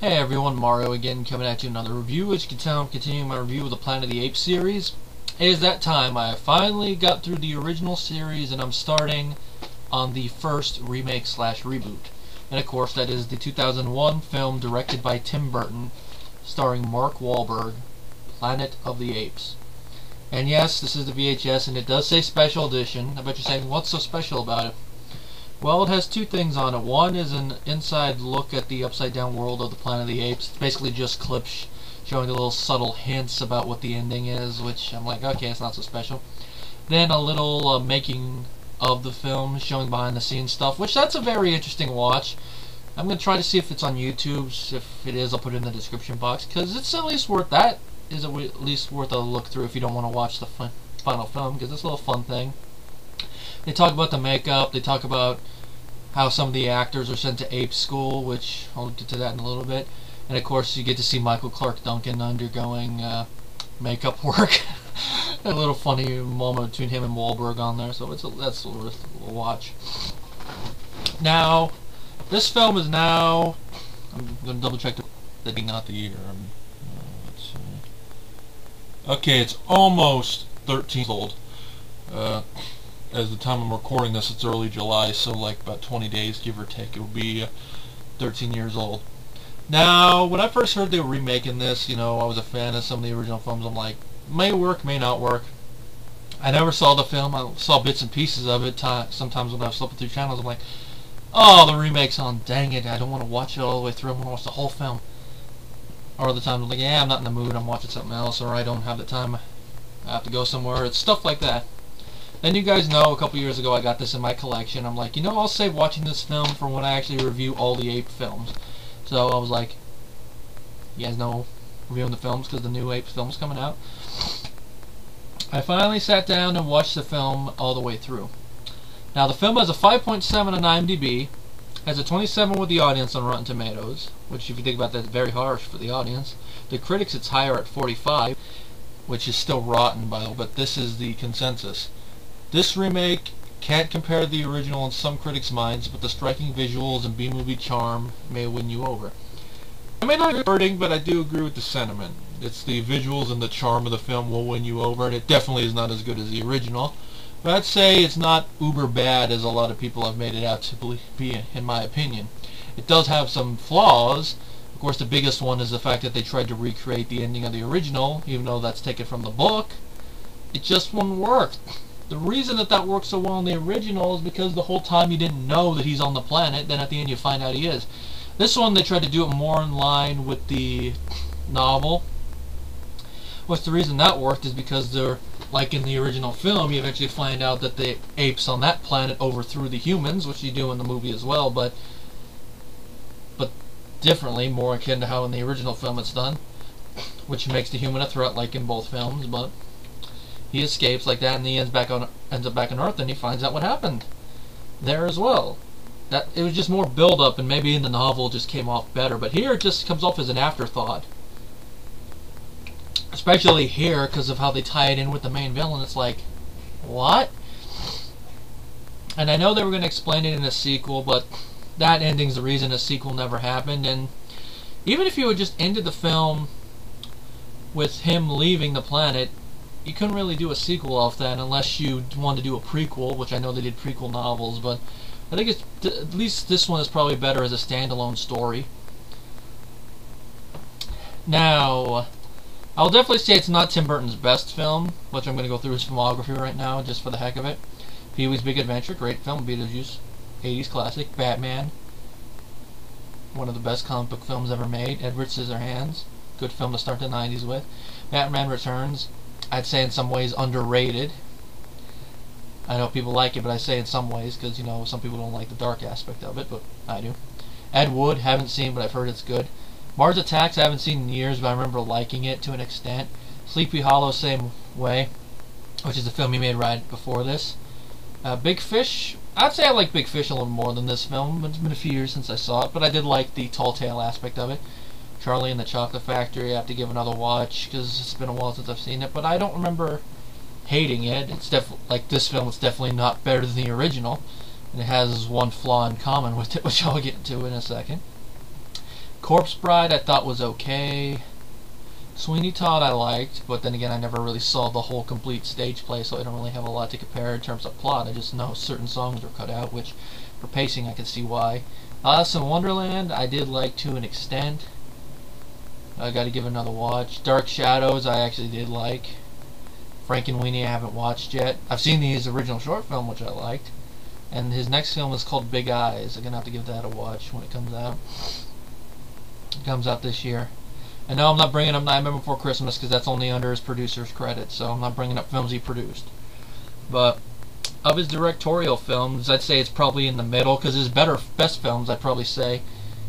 Hey everyone, Mario again, coming at you another review. As you can tell, I'm continuing my review of the Planet of the Apes series. It is that time. I finally got through the original series and I'm starting on the first remake slash reboot. And of course that is the 2001 film directed by Tim Burton, starring Mark Wahlberg, Planet of the Apes. And yes, this is the VHS and it does say special edition. I bet you're saying, what's so special about it? Well, it has two things on it. One is an inside look at the upside down world of the Planet of the Apes. It's basically just clips showing the little subtle hints about what the ending is, which I'm like, okay, it's not so special. Then a little making of the film, showing behind the scenes stuff, which that's a very interesting watch. I'm going to try to see if it's on YouTube. If it is, I'll put it in the description box, because it's at least worth that. Is at least worth a look through if you don't want to watch the final film, because it's a little fun thing. They talk about the makeup, they talk about how some of the actors are sent to ape school, which I'll get to that in a little bit. And of course you get to see Michael Clark Duncan undergoing makeup work. A little funny moment between him and Wahlberg on there, so that's worth a watch. Now, this film is now, I'm going to double check the date, not the year. Let's see. Okay, it's almost 13 years old. As the time I'm recording this, it's early July, so like about 20 days, give or take, it will be 13 years old. Now, when I first heard they were remaking this, you know, I was a fan of some of the original films. I'm like, may work, may not work. I never saw the film. I saw bits and pieces of it. Sometimes when I was flipping through channels, I'm like, oh, the remake's on, dang it, I don't want to watch it all the way through, I want to watch the whole film. Or other times I'm like, yeah, I'm not in the mood, I'm watching something else, or I don't have the time, I have to go somewhere. It's stuff like that. Then you guys know, a couple years ago I got this in my collection. I'm like, you know, I'll save watching this film for when I actually review all the Ape films. So I was like, you guys know, reviewing the films because the new Ape film's coming out. I finally sat down and watched the film all the way through. Now the film has a 5.7 on IMDb, has a 27 with the audience on Rotten Tomatoes, which if you think about that is very harsh for the audience. The critics it's higher at 45, which is still rotten by the way, but this is the consensus. This remake can't compare to the original in some critics' minds, but the striking visuals and B-movie charm may win you over. I may not agree with but I do agree with the sentiment. It's the visuals and the charm of the film will win you over, and it definitely is not as good as the original. But I'd say it's not uber bad as a lot of people have made it out to be, in my opinion. It does have some flaws. Of course, the biggest one is the fact that they tried to recreate the ending of the original, even though that's taken from the book. It just wouldn't work. The reason that works so well in the original is because the whole time you didn't know that he's on the planet, then at the end you find out he is. This one they tried to do it more in line with the novel. What's the reason that worked is because they're, like in the original film, you eventually find out that the apes on that planet overthrew the humans, which you do in the movie as well, but differently, more akin to how in the original film it's done, which makes the human a threat like in both films, but he escapes like that, and he ends up back on Earth, and he finds out what happened there as well. That it was just more build-up, and maybe in the novel it just came off better. But here it just comes off as an afterthought, especially here because of how they tie it in with the main villain. It's like, what? And I know they were going to explain it in a sequel, but that ending's the reason a sequel never happened. And even if you had just ended the film with him leaving the planet, you couldn't really do a sequel off that unless you wanted to do a prequel, which I know they did prequel novels, but I think it's at least this one is probably better as a standalone story. Now, I'll definitely say it's not Tim Burton's best film, which I'm going to go through his filmography right now just for the heck of it. Pee-wee's Big Adventure, great film. Beetlejuice, 80s classic. Batman, one of the best comic book films ever made. Edward Scissorhands, good film to start the 90s with. Batman Returns, I'd say in some ways underrated. I know people like it, but I say in some ways because, you know, some people don't like the dark aspect of it, but I do. Ed Wood, haven't seen, but I've heard it's good. Mars Attacks, I haven't seen in years, but I remember liking it to an extent. Sleepy Hollow, same way, which is the film he made right before this. Big Fish, I'd say I like Big Fish a little more than this film. It's been a few years since I saw it, but I did like the tall tale aspect of it. Charlie and the Chocolate Factory, I have to give another watch because it's been a while since I've seen it, but I don't remember hating it. It's definitely, like this film, it's definitely not better than the original, and it has one flaw in common with it, which I'll get to in a second. Corpse Bride I thought was okay. Sweeney Todd I liked, but then again I never really saw the whole complete stage play, so I don't really have a lot to compare in terms of plot. I just know certain songs were cut out, which for pacing I can see why. Alice in Wonderland I did like to an extent. I gotta give it another watch. Dark Shadows I actually did like. Frankenweenie I haven't watched yet. I've seen his original short film, which I liked. And his next film is called Big Eyes. I'm gonna have to give that a watch when it comes out. It comes out this year. And no, I'm not bringing up Nightmare Before Christmas because that's only under his producer's credit, so I'm not bringing up films he produced. But of his directorial films, I'd say it's probably in the middle, because his best films, I'd probably say,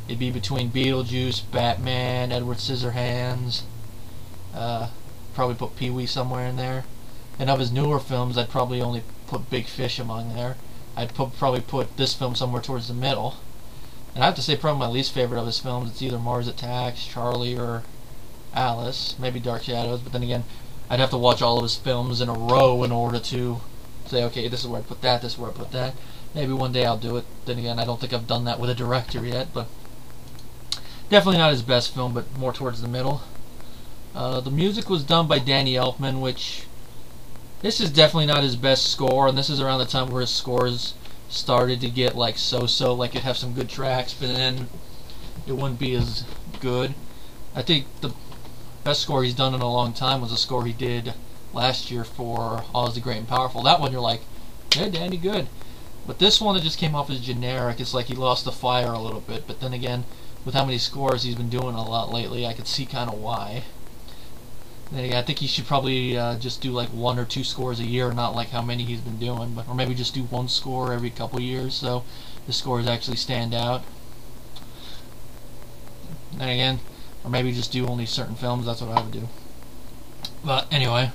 it'd be between Beetlejuice, Batman, Edward Scissorhands. Probably put Pee-wee somewhere in there. And of his newer films, I'd probably only put Big Fish among there. I'd probably put this film somewhere towards the middle. And I have to say probably my least favorite of his films, it's either Mars Attacks, Charlie, or Alice. Maybe Dark Shadows, but then again, I'd have to watch all of his films in a row in order to say, okay, this is where I put that, this is where I put that. Maybe one day I'll do it. Then again, I don't think I've done that with a director yet, but definitely not his best film, but more towards the middle. The music was done by Danny Elfman, which this is definitely not his best score, and this is around the time where his scores started to get like so-so, like it'd have some good tracks, but then it wouldn't be as good. I think the best score he's done in a long time was a score he did last year for Oz the Great and Powerful. That one you're like, yeah, Danny, good. But this one, it just came off as generic. It's like he lost the fire a little bit, but then again, with how many scores he's been doing a lot lately, I could see kind of why. Then again, I think he should probably just do like 1 or 2 scores a year, not like how many he's been doing, but or maybe just do 1 score every couple years so the scores actually stand out. Then again, or maybe just do only certain films. That's what I would do. But anyway,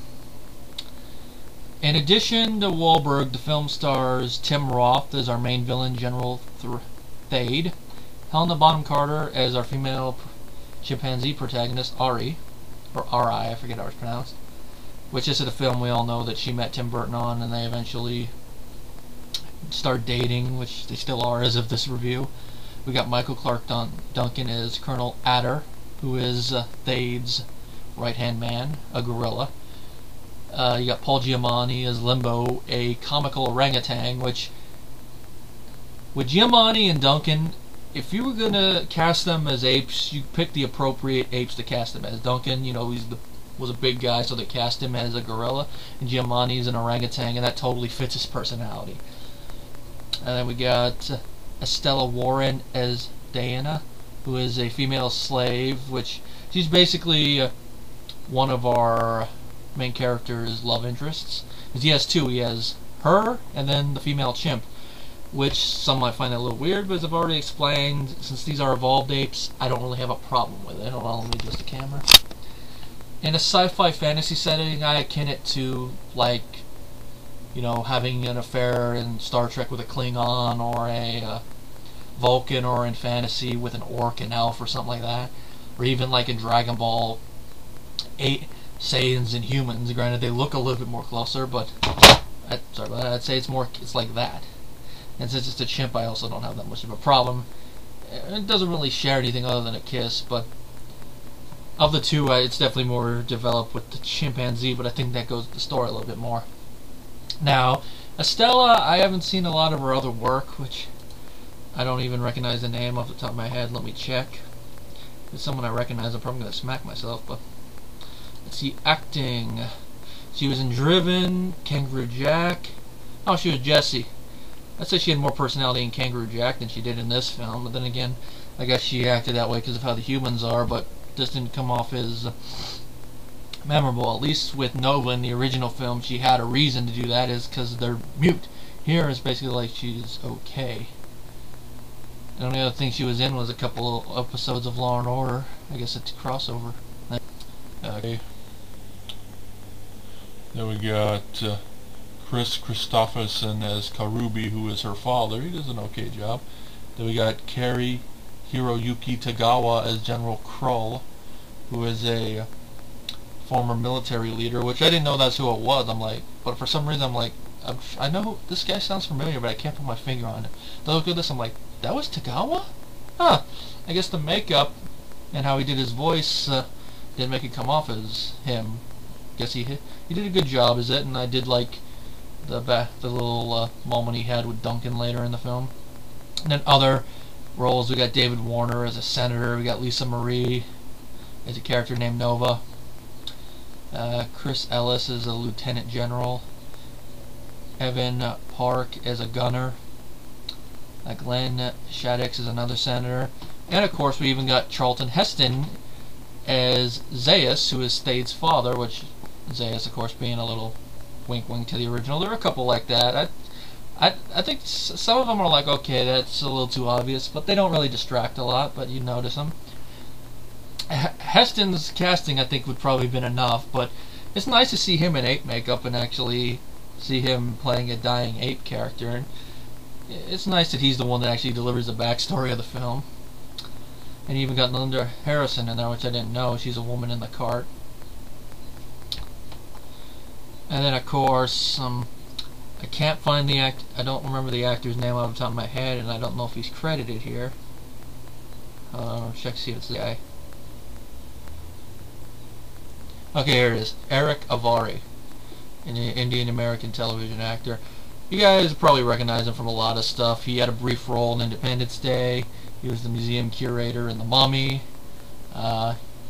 in addition to Wahlberg, the film stars Tim Roth as our main villain, General Thade, Helena Bonham Carter as our female chimpanzee protagonist, Ari, or R.I., I forget how it's pronounced, which is a film we all know that she met Tim Burton on, and they eventually start dating, which they still are as of this review. We got Michael Clark Duncan as Colonel Adder, who is Thade's right-hand man, a gorilla. You got Paul Giamatti as Limbo, a comical orangutan, which, with Giamatti and Duncan, if you were going to cast them as apes, you pick the appropriate apes to cast them as. Duncan, you know, was a big guy, so they cast him as a gorilla, and Giamatti's an orangutan, and that totally fits his personality. And then we got Estella Warren as Diana, who is a female slave, which she's basically one of our main character's love interests. Because he has 2. He has her, and then the female chimp, which some might find a little weird, but as I've already explained, since these are evolved apes, I don't really have a problem with it. Hold on, let me adjust the camera. In a sci-fi fantasy setting, I akin it to, like, you know, having an affair in Star Trek with a Klingon, or a Vulcan, or in fantasy with an orc and elf, or something like that. Or even like in Dragon Ball, 8 Saiyans and humans. Granted, they look a little bit more closer, but sorry about that. I'd say it's like that. And since it's a chimp, I also don't have that much of a problem. It doesn't really share anything other than a kiss, but of the 2, it's definitely more developed with the chimpanzee, but I think that goes with the story a little bit more. Now, Estella, I haven't seen a lot of her other work, which I don't even recognize the name off the top of my head. Let me check. If it's someone I recognize, I'm probably going to smack myself, but let's see, acting. She was in Driven, Kangaroo Jack. Oh, she was Jessie. I'd say she had more personality in Kangaroo Jack than she did in this film, but then again, I guess she acted that way because of how the humans are, but this didn't come off as memorable. At least with Nova in the original film, she had a reason to do that, is because they're mute. Here, it's basically like she's okay. The only other thing she was in was a couple of episodes of Law and Order. I guess it's a crossover. Okay. Then we got Chris Christopherson as Karubi, who is her father. He does an okay job. Then we got Kari Hiroyuki Tagawa as General Krull, who is a former military leader, which I didn't know that's who it was. I'm like, but for some reason I'm like, I know this guy sounds familiar, but I can't put my finger on it. Then I look at this, I'm like, that was Tagawa? Huh. I guess the makeup and how he did his voice didn't make it come off as him. Guess he did a good job as it, and I did like the little moment he had with Duncan later in the film. And then other roles, we got David Warner as a senator, we got Lisa Marie as a character named Nova, Chris Ellis as a lieutenant general, Evan Park as a gunner, Glenn Shaddix as another senator, and of course we even got Charlton Heston as Zaius, who is Thade's father, which Zaius of course being a little wink wink to the original. There are a couple like that. I think some of them are like, okay, that's a little too obvious, but they don't really distract a lot, but you notice them. Heston's casting I think would probably have been enough, but it's nice to see him in ape makeup and actually see him playing a dying ape character. And it's nice that he's the one that actually delivers the backstory of the film. And you even got Linda Harrison in there, which I didn't know. She's a woman in the cart. And then of course, I can't find the I don't remember the actor's name off the top of my head, and I don't know if he's credited here. Check to see if it's the guy. Okay, here it is. Eric Avari, an Indian American television actor. You guys probably recognize him from a lot of stuff. He had a brief role in Independence Day. He was the museum curator in The Mummy.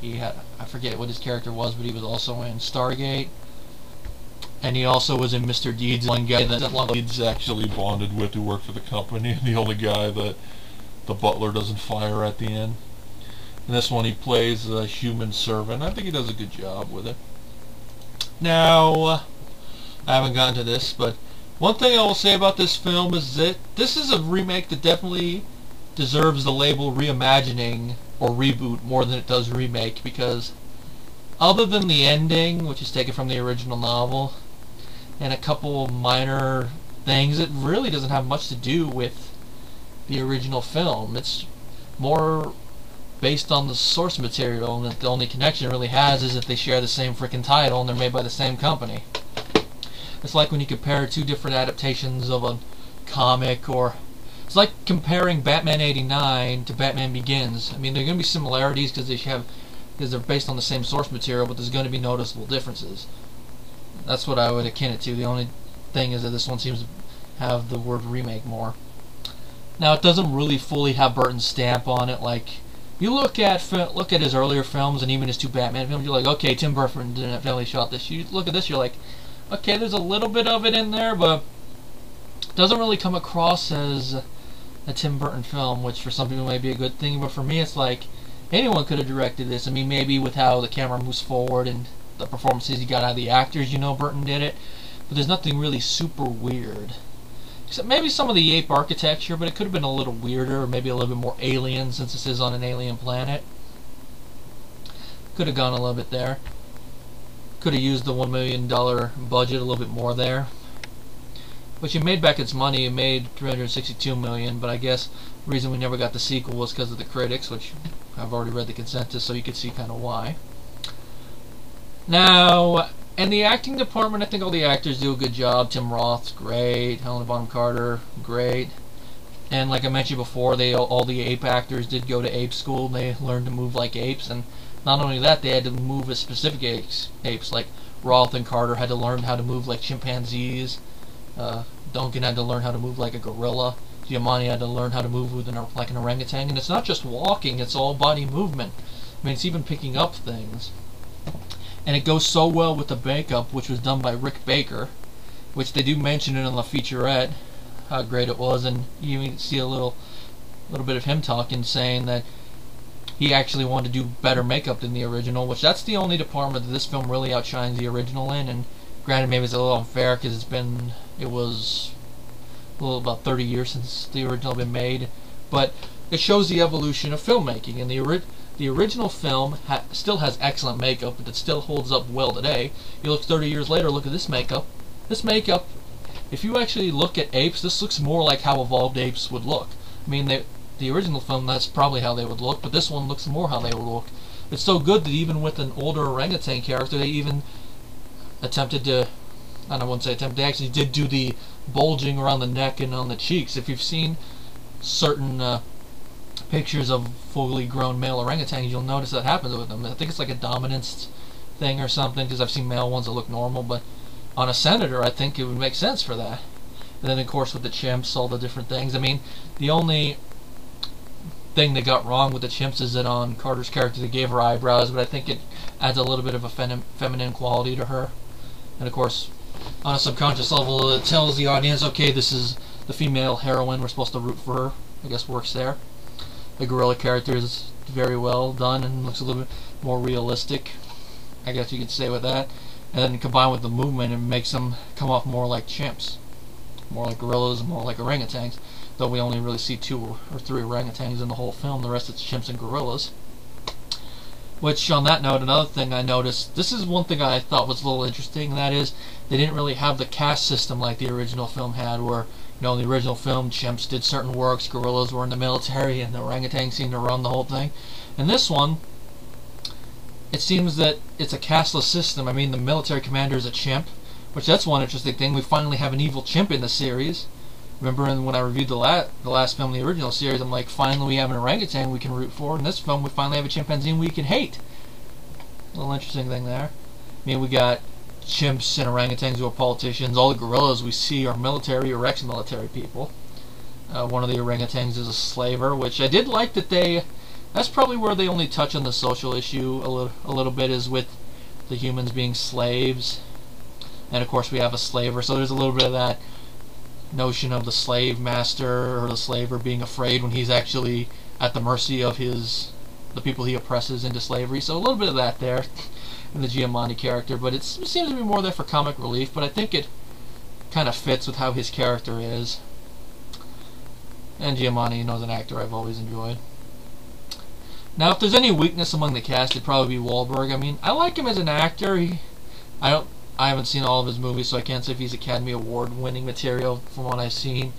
He had, I forget what his character was, but he was also in Stargate. And he also was in Mr. Deeds, one guy that Deeds actually bonded with, who worked for the company, and the only guy that the butler doesn't fire at the end. In this one he plays a human servant. I think he does a good job with it. Now, I haven't gotten to this, but one thing I will say about this film is that this is a remake that definitely deserves the label reimagining or reboot more than it does remake, because other than the ending, which is taken from the original novel, and a couple minor things, it really doesn't have much to do with the original film. It's more based on the source material, and the only connection it really has is that they share the same freaking title and they're made by the same company. It's like when you compare two different adaptations of a comic, or it's like comparing Batman 89 to Batman Begins. I mean, there are going to be similarities because they're based on the same source material, but there's going to be noticeable differences. That's what I would akin it to. The only thing is that this one seems to have the word remake more. Now, it doesn't really fully have Burton's stamp on it. Like, you look at his earlier films and even his two Batman films, you're like, okay, Tim Burton definitely shot this. You look at this, you're like, okay, there's a little bit of it in there, but it doesn't really come across as a Tim Burton film, which for some people may be a good thing, but for me it's like anyone could have directed this. I mean, maybe with how the camera moves forward and the performances you got out of the actors, you know Burton did it, but there's nothing really super weird. Except maybe some of the ape architecture, but it could have been a little weirder, or maybe a little bit more alien since this is on an alien planet. Could have gone a little bit there. Could have used the $1 million budget a little bit more there. But you made back its money. It made $362 million, but I guess the reason we never got the sequel was because of the critics, which I've already read the consensus, so you could see kind of why. Now, in the acting department, I think all the actors do a good job. Tim Roth's great. Helena Bonham Carter, great. And like I mentioned before, all the ape actors did go to ape school. They learned to move like apes, and not only that, they had to move as specific apes. Like Roth and Carter had to learn how to move like chimpanzees. Duncan had to learn how to move like a gorilla. Giamatti had to learn how to move like an orangutan. And it's not just walking, it's all body movement. I mean, it's even picking up things. And it goes so well with the makeup, which was done by Rick Baker, which they do mention it in the featurette, how great it was, and you even see a little bit of him talking, saying that he actually wanted to do better makeup than the original, which that's the only department that this film really outshines the original in. And granted, maybe it's a little unfair because it was about 30 years since the original had been made, but it shows the evolution of filmmaking. And the original film still has excellent makeup, but it still holds up well today. You look 30 years later, look at this makeup. This makeup, if you actually look at apes, this looks more like how evolved apes would look. I mean, the original film, that's probably how they would look, but this one looks more how they would look. It's so good that even with an older orangutan character, they even attempted to, I wouldn't say attempt, they actually did do the bulging around the neck and on the cheeks. If you've seen certain pictures of fully grown male orangutans, you'll notice that happens with them. I think it's like a dominance thing or something, because I've seen male ones that look normal, but on a senator, I think it would make sense for that. And then, of course, with the chimps, all the different things. I mean, the only thing they got wrong with the chimps is that on Carter's character they gave her eyebrows, but I think it adds a little bit of a feminine quality to her. And, of course, on a subconscious level, it tells the audience, okay, this is the female heroine, we're supposed to root for her. I guess works there. The gorilla character is very well done and looks a little bit more realistic, I guess you could say, with that. And then combined with the movement, it makes them come off more like chimps, more like gorillas, more like orangutans. Though we only really see 2 or 3 orangutans in the whole film, the rest it's chimps and gorillas. Which, on that note, another thing I noticed, this is one thing I thought was a little interesting, and that is they didn't really have the caste system like the original film had, where, you know, in the original film, chimps did certain works, gorillas were in the military, and the orangutans seemed to run the whole thing. In this one, it seems that it's a casteless system. I mean, the military commander is a chimp, which that's one interesting thing. We finally have an evil chimp in the series. Remember when I reviewed the last film in the original series, I'm like, finally we have an orangutan we can root for. In this film, we finally have a chimpanzee we can hate. A little interesting thing there. I mean, we got chimps and orangutans who are politicians. All the gorillas we see are military or ex-military people. One of the orangutans is a slaver, which I did like that they... That's probably where they only touch on the social issue a little bit, is with the humans being slaves. And of course we have a slaver, so there's a little bit of that notion of the slave master or the slaver being afraid when he's actually at the mercy of the people he oppresses into slavery. So a little bit of that there in the Giamatti character, but it seems to be more there for comic relief, but I think it kind of fits with how his character is. And Giamatti, you know, is an actor I've always enjoyed. Now, if there's any weakness among the cast, it'd probably be Wahlberg. I mean, I like him as an actor. I haven't seen all of his movies, so I can't say if he's Academy Award-winning material from what I've seen.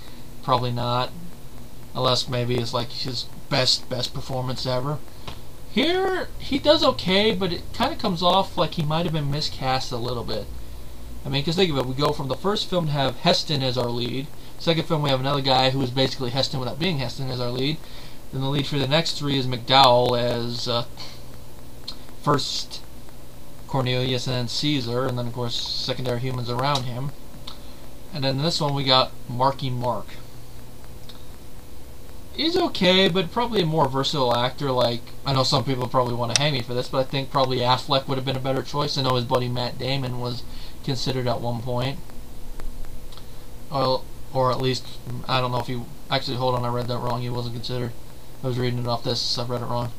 Probably not, unless maybe it's like his best performance ever. Here, he does okay, but it kind of comes off like he might have been miscast a little bit. I mean, because think of it, we go from the first film to have Heston as our lead. Second film, we have another guy who is basically Heston without being Heston as our lead. Then the lead for the next 3 is McDowell as first Cornelius and then Caesar, and then of course secondary humans around him. And then in this one we got Marky Mark. He's okay, but probably a more versatile actor. Like, I know some people probably want to hang me for this, but I think probably Affleck would have been a better choice. I know his buddy Matt Damon was considered at one point. Well, or at least, I don't know if he... Actually, hold on, I read that wrong. He wasn't considered. I was reading it off this. I've read it wrong.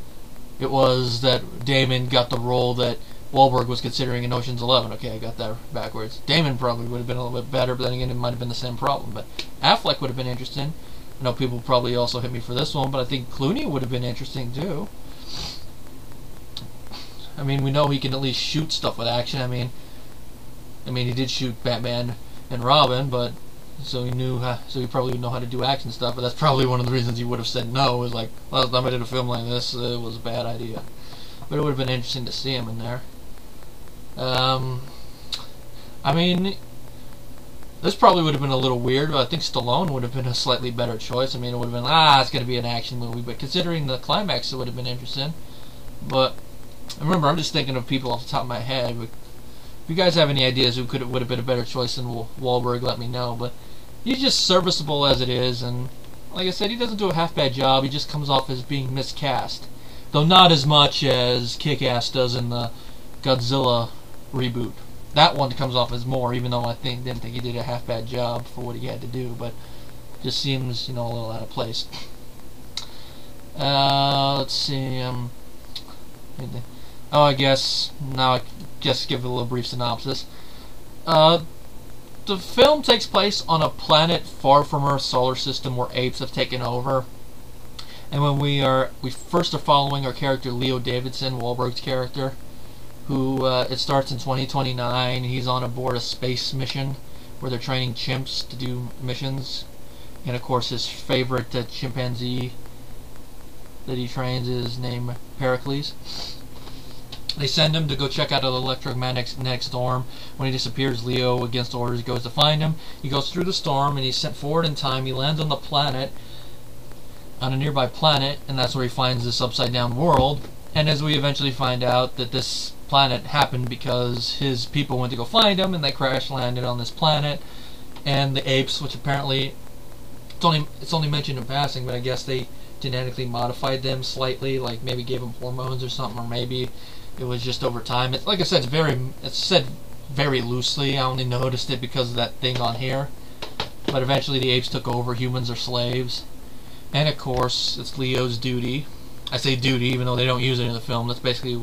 It was that Damon got the role that Wahlberg was considering in Ocean's 11. Okay, I got that backwards. Damon probably would have been a little bit better, but then again, it might have been the same problem. But Affleck would have been interesting. I know people probably also hit me for this one, but I think Clooney would have been interesting too. I mean, we know he can at least shoot stuff with action. I mean, he did shoot Batman and Robin, but so he probably would know how to do action stuff. But that's probably one of the reasons he would have said no. Was like, last time I did a film like this, it was a bad idea. But it would have been interesting to see him in there. I mean, this probably would have been a little weird, but I think Stallone would have been a slightly better choice. I mean, it would have been, it's going to be an action movie, but considering the climax, it would have been interesting. But remember, I'm just thinking of people off the top of my head. But if you guys have any ideas who would have been a better choice than Wahlberg, let me know. But he's just serviceable as it is, and like I said, he doesn't do a half-bad job. He just comes off as being miscast. Though not as much as Kick-Ass does in the Godzilla reboot. That one comes off as more, even though I didn't think he did a half-bad job for what he had to do, but just seems, a little out of place. Let's see. I guess give a little brief synopsis. The film takes place on a planet far from our solar system where apes have taken over. And when we first are following our character Leo Davidson, Wahlberg's character, who it starts in 2029. He's on aboard a space mission where they're training chimps to do missions, and of course his favorite chimpanzee that he trains is named Pericles. They send him to go check out an electromagnetic storm. When he disappears, Leo, against orders, goes to find him. He goes through the storm and he's sent forward in time. He lands on the planet, on a nearby planet, and that's where he finds this upside down world. And as we eventually find out that this planet happened because his people went to go find him and they crash landed on this planet, and the apes, which apparently it's only mentioned in passing, but I guess they genetically modified them slightly, like maybe gave them hormones or something, or maybe it was just over time. It's, like I said, it's said very loosely. I only noticed it because of that thing on here. But eventually the apes took over. Humans are slaves. And of course, it's Leo's duty. I say duty even though they don't use it in the film. That's basically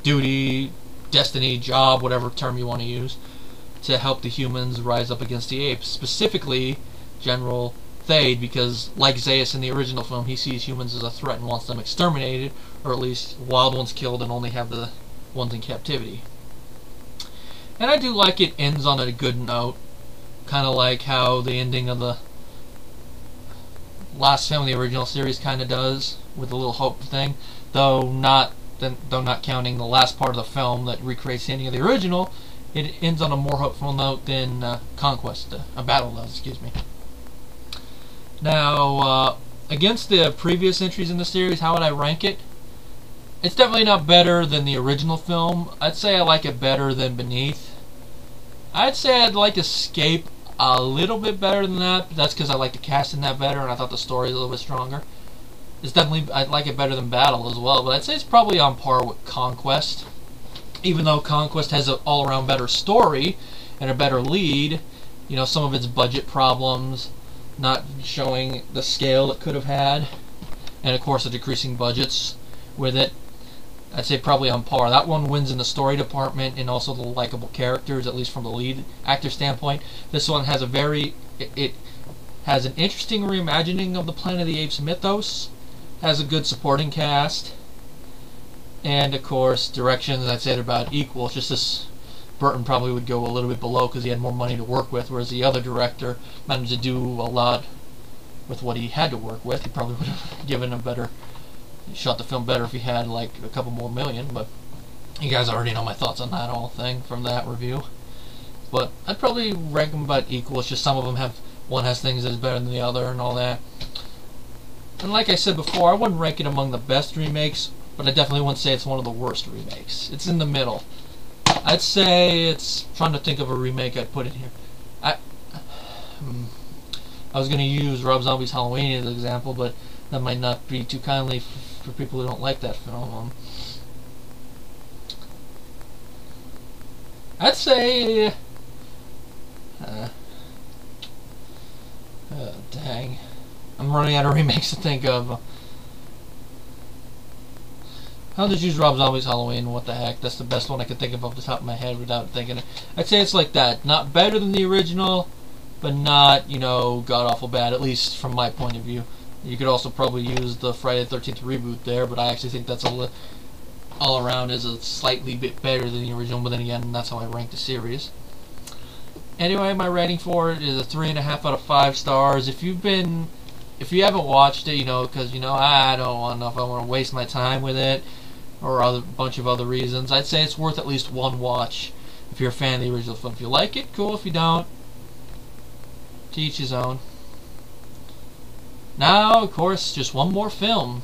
duty, destiny, job, whatever term you want to use, to help the humans rise up against the apes. Specifically, General Thade, because like Zaius in the original film, he sees humans as a threat and wants them exterminated, or at least wild ones killed, and only have the ones in captivity. And I do like it ends on a good note, kind of like how the ending of the last film in the original series kind of does, with a little hope thing, though not counting the last part of the film that recreates the ending of the original. It ends on a more hopeful note than Conquest, a battle does, excuse me. Now, against the previous entries in the series, how would I rank it? It's definitely not better than the original film. I'd say I like it better than Beneath. I'd say I'd like Escape a little bit better than that, but that's because I like the cast in that better and I thought the story was a little bit stronger. It's definitely, I'd like it better than Battle as well, but I'd say it's probably on par with Conquest. Even though Conquest has an all-around better story and a better lead, you know, some of its budget problems, not showing the scale it could have had, and of course the decreasing budgets with it, I'd say probably on par. That one wins in the story department and also the likable characters, at least from the lead actor standpoint. This one has it has an interesting reimagining of the Planet of the Apes mythos, has a good supporting cast, and of course directions, I'd say they're about equal. It's just this Burton probably would go a little bit below because he had more money to work with, whereas the other director managed to do a lot with what he had to work with. He probably would have given a better, shot the film better if he had like a couple more million, but you guys already know my thoughts on that whole thing from that review. But I'd probably rank them about equal. It's just some of them have, one has things that is better than the other and all that. And like I said before, I wouldn't rank it among the best remakes, but I definitely wouldn't say it's one of the worst remakes. It's in the middle. I'd say it's, trying to think of a remake I'd put in here. I was going to use Rob Zombie's Halloween as an example, but that might not be too kindly for people who don't like that film. I'd say... dang. I'm running out of remakes to think of. I'll just use Rob Zombie's Halloween. What the heck? That's the best one I could think of off the top of my head without thinking it. I'd say it's like that. Not better than the original, but not, you know, god-awful bad, at least from my point of view. You could also probably use the Friday the 13th reboot there, but I actually think that's all around is a slightly bit better than the original, but then again, that's how I rank the series. Anyway, my rating for it is a 3.5 out of 5 stars. If you haven't watched it, you know, because, you know, I don't know if I want to waste my time with it, or a bunch of other reasons, I'd say it's worth at least one watch if you're a fan of the original film. If you like it, cool. If you don't, to each his own. Now, of course, just one more film.